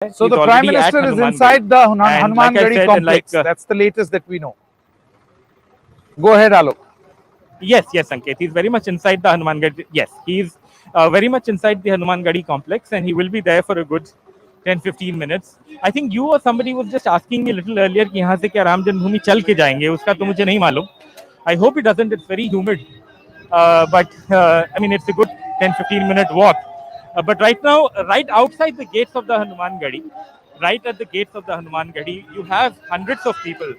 So the Prime Minister is inside the Hanuman Gadi complex. That's the latest that we know. Go ahead, Alok. Yes, Sanket. He's very much inside the Hanuman Gadi. Yes, he's very much inside the Hanuman Gadi complex, and he will be there for a good 10-15 minutes. I think you or somebody was just asking me a little earlier कि यहाँ से क्या राम जन्मभूमि चल के जाएंगे, उसका तो मुझे नहीं मालूम. I hope it doesn't. It's very humid, but I mean it's a good 10-15 minute walk. But right now, right outside the gates of the Hanuman Gadi, right at the gates of the Hanuman Gadi, you have hundreds of people.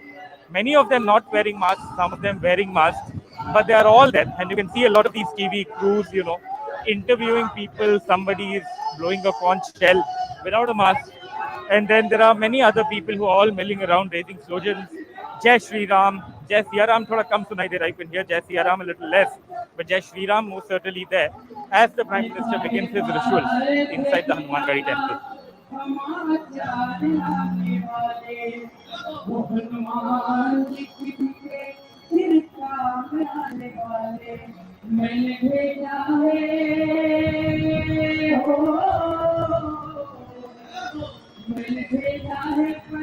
Many of them not wearing masks, some of them wearing masks, but they are all there. And you can see a lot of these TV crews, interviewing people. Somebody is blowing a conch shell without a mask. And then there are many other people who are all milling around raising slogans. Jai Shri Ram, Jai Siya Ram thoda kam sunai de raha. You can hear Jai Siya Ram a little less, but Jai Shri Ram most certainly there as the Prime Minister begins his rituals inside the Hanuman Gadi temple.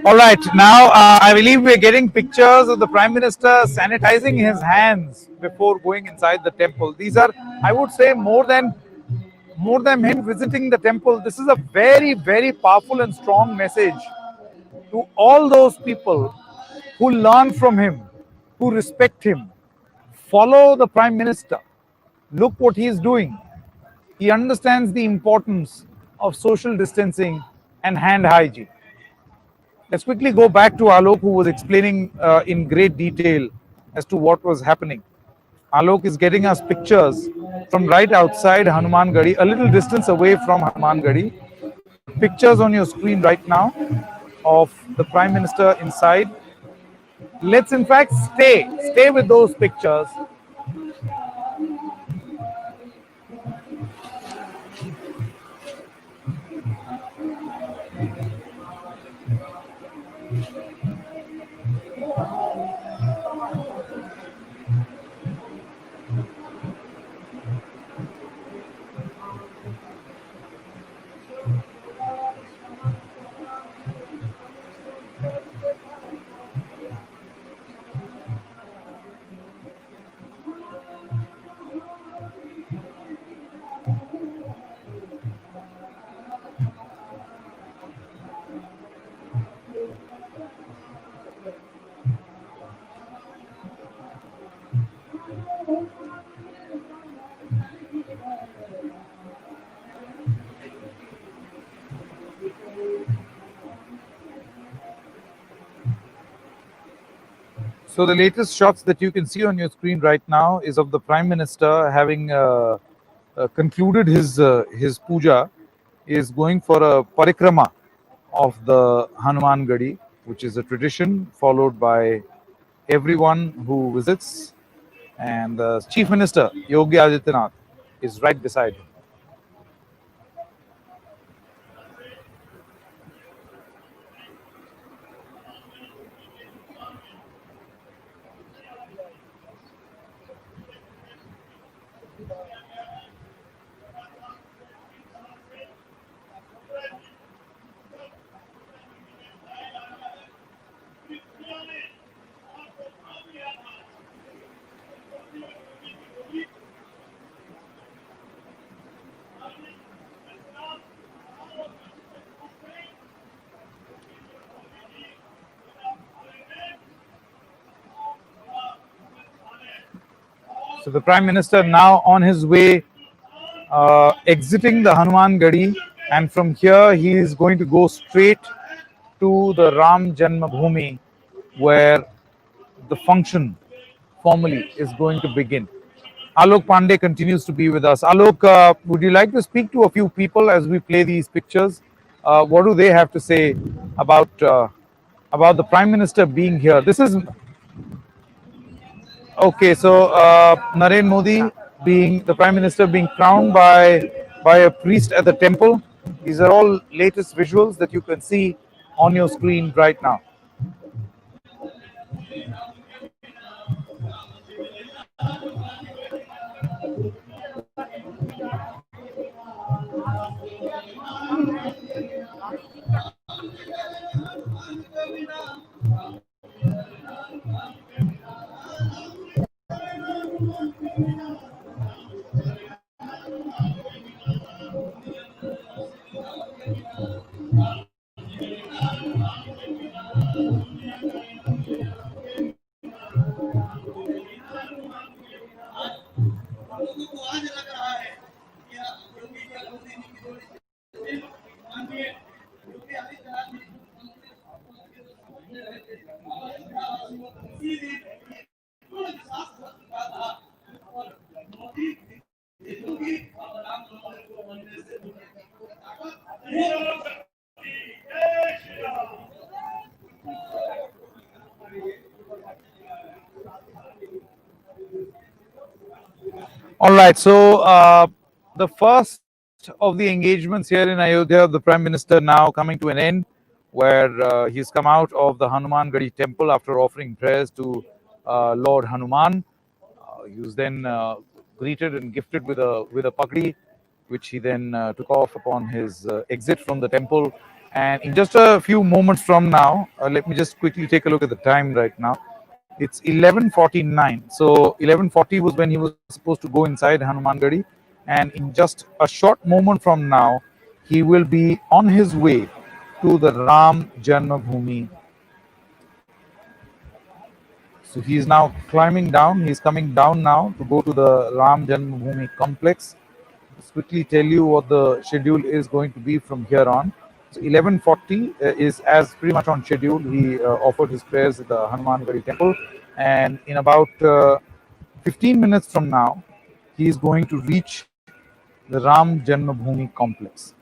All right, now I believe we're getting pictures of the Prime Minister sanitizing his hands before going inside the temple. These are, I would say, more than him visiting the temple. This is a very, very powerful and strong message to all those people who learn from him, who respect him. Follow the Prime Minister. Look what he is doing. He understands the importance of social distancing and hand hygiene. Let's quickly go back to Alok, who was explaining in great detail as to what was happening. Alok is getting us pictures from right outside Hanuman Gadi, a little distance away from Hanuman Gadi. Pictures on your screen right now of the Prime Minister inside. Let's in fact stay with those pictures. So the latest shots that you can see on your screen right now is of the Prime Minister having concluded his puja, is going for a parikrama of the Hanuman Gadi, which is a tradition followed by everyone who visits, and the Chief Minister Yogi Adityanath is right beside him. So the Prime Minister now on his way, exiting the Hanuman Gadi, and from here he is going to go straight to the Ram Janmabhoomi, where the function formally is going to begin. Alok Pandey continues to be with us. Alok, would you like to speak to a few people as we play these pictures? What do they have to say about the Prime Minister being here? This is okay. So Narendra Modi, being the Prime Minister, being crowned by a priest at the temple. These are all latest visuals that you can see on your screen right now. All right, so the first of the engagements here in Ayodhya of the Prime Minister now coming to an end, where he's come out of the Hanuman Gadi temple after offering prayers to Lord Hanuman. He was then greeted and gifted with a pagdi, which he then took off upon his exit from the temple. And in just a few moments from now, let me just quickly take a look at the time right now. It's 11:49. So 11:40 was when he was supposed to go inside Hanuman Gadi, and in just a short moment from now, he will be on his way to the Ram Janmabhoomi. So he is now climbing down. He's coming down now to go to the Ram Janmabhoomi complex. Let's quickly tell you what the schedule is going to be from here on. So 11:40 is as pretty much on schedule. He offered his prayers at the Hanuman Gadi temple, and in about 15 minutes from now, he is going to reach the Ram Janmabhoomi complex.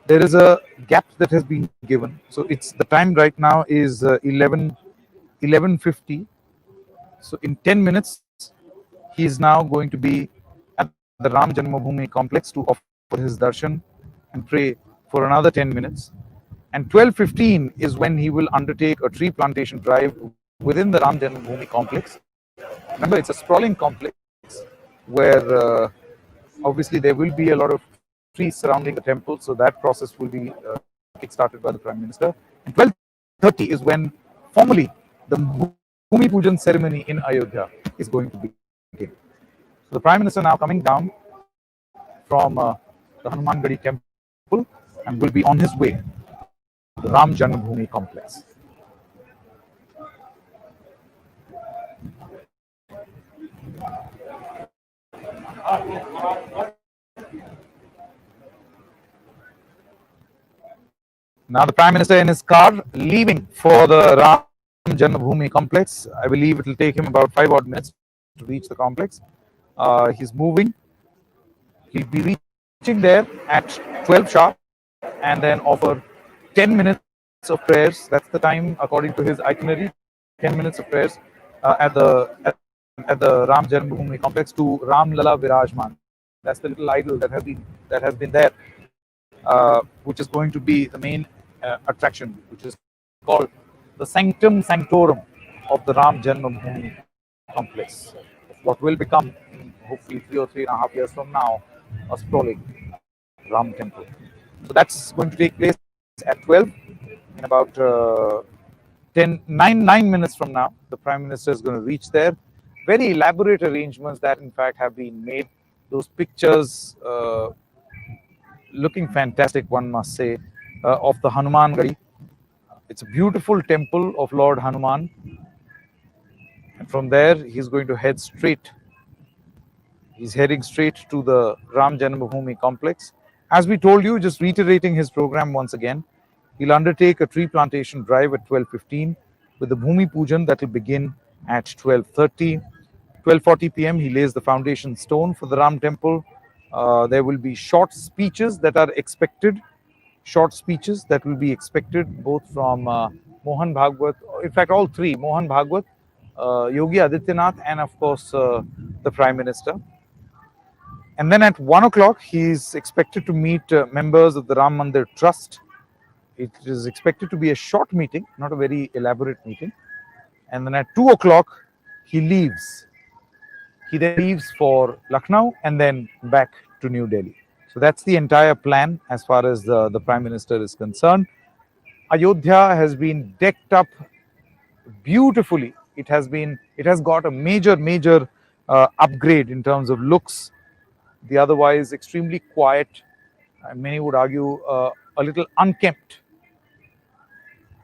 There is a gap that has been given. So it's the time right now is 11:50. So in 10 minutes, he is now going to be at the Ram Janmabhoomi complex to offer his darshan and pray for another 10 minutes. And 12:15 is when he will undertake a tree plantation drive within the Ram Janmabhoomi complex. Remember, it's a sprawling complex where obviously there will be a lot of trees surrounding the temple, so that process will be kick-started by the Prime Minister. And 12:30 is when formally the Bhoomi Pujan ceremony in Ayodhya is going to begin. So the Prime Minister now coming down from the Hanuman Gadi temple and will be on his way to the Ram Janmabhoomi complex. Now the Prime Minister in his car leaving for the Ram Janmabhoomi complex. I believe it will take him about 5 odd minutes to reach the complex. He's moving. He'll be reaching there at 12 sharp and then offer 10 minutes of prayers. That's the time according to his itinerary. 10 minutes of prayers at the Ram Janmabhoomi complex to Ram Lala Virajman. That's the little idol that has been there, which is going to be the main attraction, which is called the Sanctum Sanctorum of the Ram Janmabhoomi complex. What will become, hopefully 3 or 3.5 years from now, a sprawling Ram temple. So that's going to take place at 12. In about 9 minutes from now, the Prime Minister is going to reach there. Very elaborate arrangements that in fact have been made. Those pictures looking fantastic, one must say, of the Hanuman Gadi. It's a beautiful temple of Lord Hanuman. And from there, he's going to head straight. He's heading straight to the Ram Janmabhoomi complex. As we told you, just reiterating his program once again, he'll undertake a tree plantation drive at 12:15 with the Bhoomi Pujan that will begin at 12:30. 12:40 p.m. he lays the foundation stone for the Ram temple. There will be short speeches that are expected. Short speeches that will be expected both from Mohan Bhagwat, in fact all three, Mohan Bhagwat, Yogi Adityanath and of course the Prime Minister. And then at 1 o'clock he is expected to meet members of the Ram Mandir Trust. It is expected to be a short meeting, not a very elaborate meeting. And then at 2 o'clock he leaves. He then leaves for Lucknow and then back to New Delhi. So that's the entire plan as far as the Prime Minister is concerned. Ayodhya has been decked up beautifully. It has got a major upgrade in terms of looks. The otherwise extremely quiet, and many would argue a little unkempt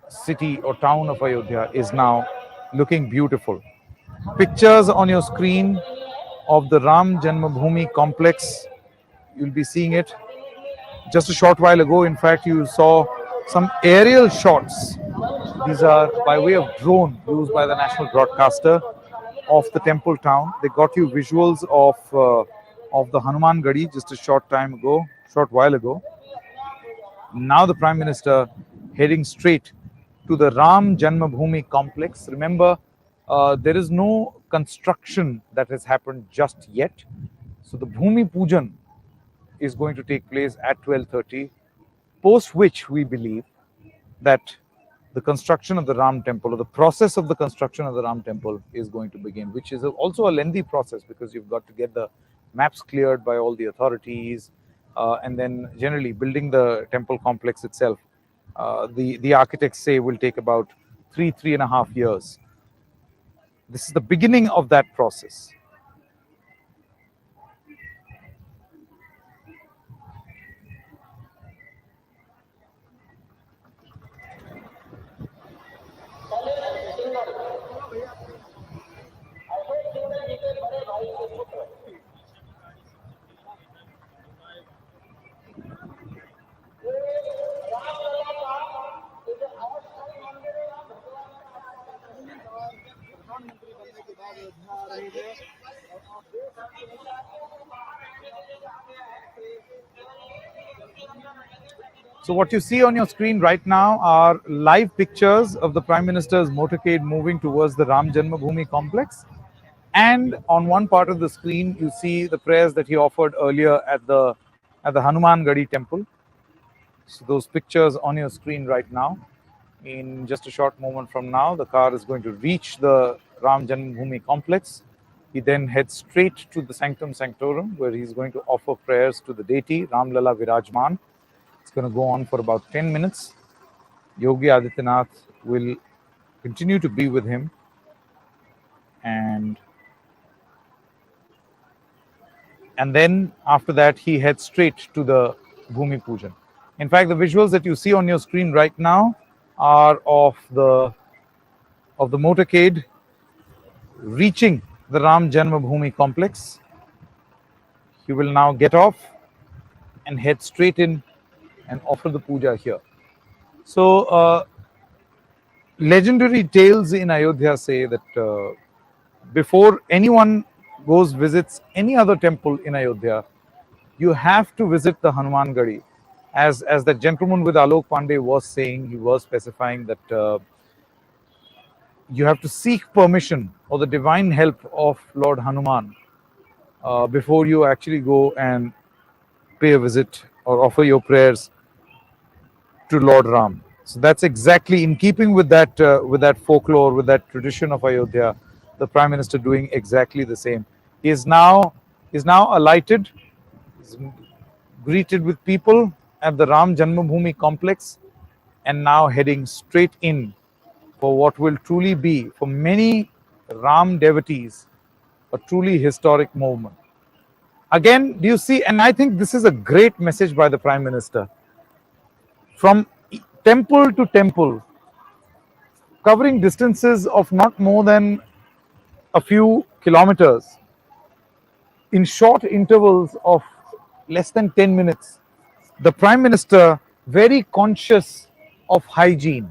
city or town of Ayodhya is now looking beautiful. Pictures on your screen of the Ram Janmabhoomi complex. You'll be seeing it. Just a short while ago, in fact, you saw some aerial shots. These are by way of drone used by the national broadcaster of the temple town. They got you visuals of the Hanuman Gadi just a short while ago. Now the Prime Minister heading straight to the Ram Janmabhoomi complex. Remember, there is no construction that has happened just yet. So the Bhoomi Pujan is going to take place at 12:30, post which we believe that the construction of the Ram temple, or the process of the construction of the Ram temple, is going to begin, which is also a lengthy process because you've got to get the maps cleared by all the authorities, and then generally building the temple complex itself. The architects say will take about 3.5 years. This is the beginning of that process. So what you see on your screen right now are live pictures of the Prime Minister's motorcade moving towards the Ram Janmabhoomi complex. And on one part of the screen, you see the prayers that he offered earlier at the Hanuman Gadi temple. So those pictures on your screen right now. In just a short moment from now, the car is going to reach the Ram Janmabhoomi complex. He then heads straight to the Sanctum Sanctorum, where he's going to offer prayers to the deity, Ram Lala Virajman. It's going to go on for about 10 minutes. Yogi Adityanath will continue to be with him. And then after that, he heads straight to the Bhoomi Pujan. In fact, the visuals that you see on your screen right now are of the motorcade reaching the Ram Janmabhoomi complex. He will now get off and head straight in and offer the puja here. So legendary tales in Ayodhya say that before anyone visits any other temple in Ayodhya, you have to visit the Hanuman Gadi. As the gentleman with Alok Pandey was saying, he was specifying that you have to seek permission or the divine help of Lord Hanuman before you actually go and pay a visit or offer your prayers to Lord Ram. So that's exactly in keeping with that folklore, with that tradition of Ayodhya. The Prime Minister doing exactly the same. He is now alighted, greeted with people at the Ram Janmabhoomi complex, and now heading straight in for what will truly be, for many Ram devotees, a truly historic moment. Again, do you see? And I think this is a great message by the Prime Minister. From temple to temple, covering distances of not more than a few kilometers, in short intervals of less than 10 minutes, the Prime Minister, very conscious of hygiene,